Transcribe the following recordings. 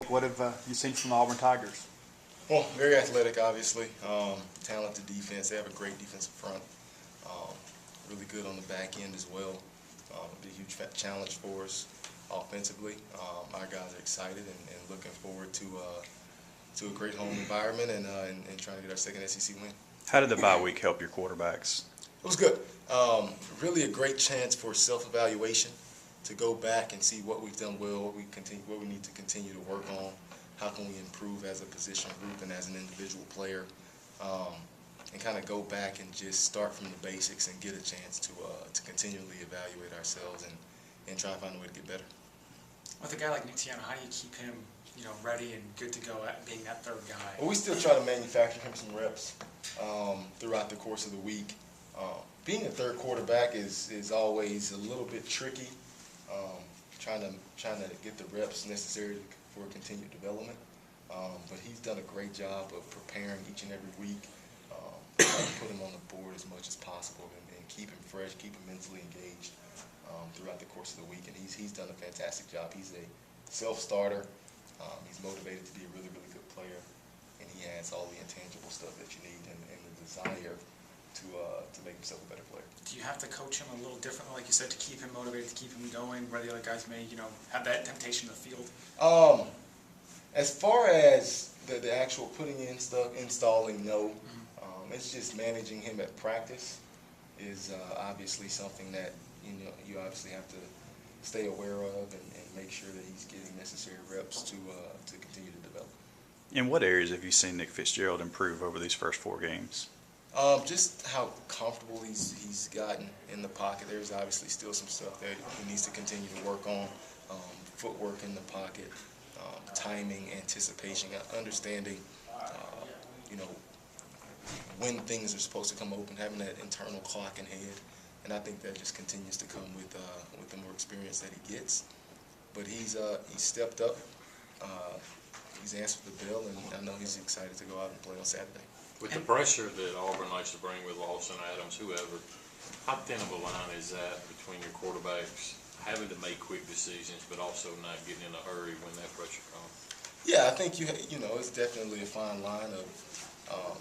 What have you seen from the Auburn Tigers? Well, very athletic, obviously. Talented defense. They have a great defensive front. Really good on the back end as well. Be a huge challenge for us offensively. Our guys are excited and looking forward to a great home environment and trying to get our second SEC win. How did the bye week help your quarterbacks? It was good. Really a great chance for self-evaluation to go back and see what we've done well, what we need to continue to work on, how can we improve as a position group and as an individual player, and kind of go back and just start from the basics and get a chance to continually evaluate ourselves and try and find a way to get better. With a guy like Nick Tiano, how do you keep him, ready and good to go at being that third guy? Well, we still try to manufacture him some reps throughout the course of the week. Being a third quarterback is always a little bit tricky. Trying to get the reps necessary for continued development. But he's done a great job of preparing each and every week, trying to put him on the board as much as possible and keep him fresh, keep him mentally engaged throughout the course of the week. And he's done a fantastic job. He's a self-starter. He's motivated to be a really, really good player, and he has all the intangible stuff that you need and the desire to make himself a better player. Do you have to coach him a little differently, like you said, to keep him motivated, to keep him going, where the other guys may, have that temptation in the field? As far as the actual putting in stuff, installing, no. It's just managing him at practice is obviously something that you obviously have to stay aware of and make sure that he's getting necessary reps to continue to develop. In what areas have you seen Nick Fitzgerald improve over these first 4 games? Just how comfortable he's gotten in the pocket. There's obviously still some stuff that he needs to continue to work on. Footwork in the pocket, timing, anticipation, understanding, when things are supposed to come open, having that internal clock in head. And I think that just continues to come with the more experience that he gets. But he's stepped up. He's answered the bell, and I know he's excited to go out and play on Saturday. With the pressure that Auburn likes to bring with Lawson, Adams, whoever, how thin of a line is that between your quarterbacks having to make quick decisions, but also not getting in a hurry when that pressure comes? Yeah, I think it's definitely a fine line of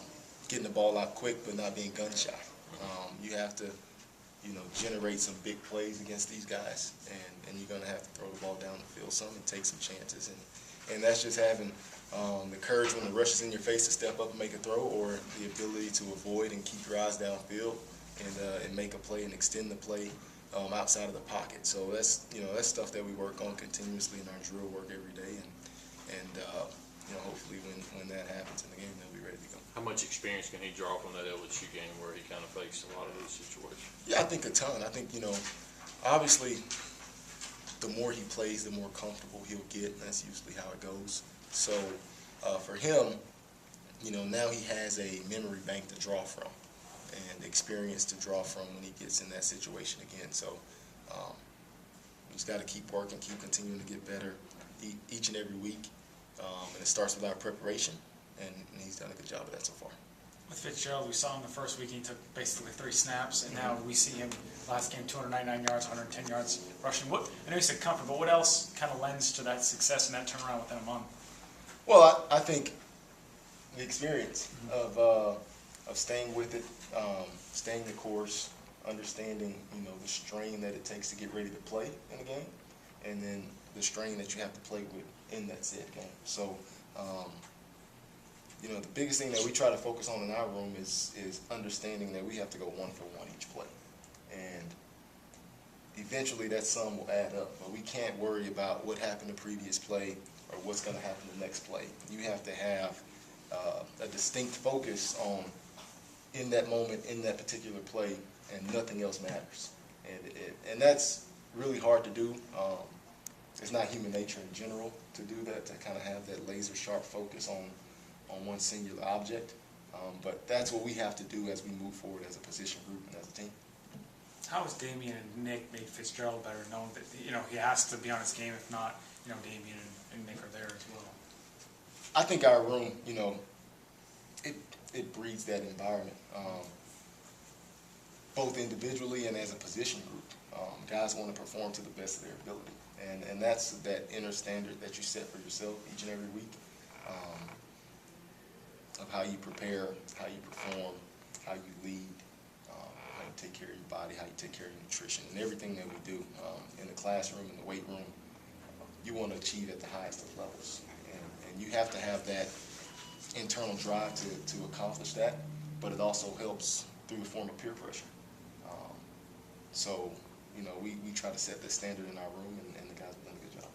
getting the ball out quick, but not being gun shy. You have to, generate some big plays against these guys, and you're going to have to throw the ball down the field some and take some chances, and that's just having the courage when the rush is in your face to step up and make a throw, or the ability to avoid and keep your eyes downfield and make a play and extend the play outside of the pocket. So that's stuff that we work on continuously in our drill work every day, and hopefully when that happens in the game, they'll be ready to go. How much experience can he draw from that LSU game where he kind of faced a lot of those situations? Yeah, I think a ton. I think obviously the more he plays, the more comfortable he'll get, and that's usually how it goes. So for him, now he has a memory bank to draw from and experience to draw from when he gets in that situation again. So he's got to keep working, keep continuing to get better each and every week. And it starts with our preparation, and he's done a good job of that so far. With Fitzgerald, we saw him the first week, he took basically 3 snaps, and now we see him last game, 299 yards, 110 yards rushing. I know you said comfort, but what else kind of lends to that success and that turnaround within a month? Well, I think the experience of staying with it, staying the course, understanding the strain that it takes to get ready to play in the game, and then the strain that you have to play with in that said game. So, the biggest thing that we try to focus on in our room is understanding that we have to go 1 for 1 each play, and eventually that sum will add up. But we can't worry about what happened the previous play or what's going to happen the next play. You have to have a distinct focus on in that moment, in that particular play, and nothing else matters. And that's really hard to do. It's not human nature in general to do that, to kind of have that laser sharp focus on one singular object. But that's what we have to do as we move forward as a position group and as a team. How has Damian and Nick made Fitzgerald better, knowing that he has to be on his game? If not, Damian and Nick are there as well. I think our room, it breeds that environment, both individually and as a position group. Guys want to perform to the best of their ability, And that's that inner standard that you set for yourself each and every week, of how you prepare, how you perform, how you lead, how you take care of your body, how you take care of your nutrition, and everything that we do in the classroom, in the weight room. You want to achieve at the highest of levels, and you have to have that internal drive to accomplish that, but it also helps through the form of peer pressure. So, you know, we try to set the standard in our room, and the guys have done a good job.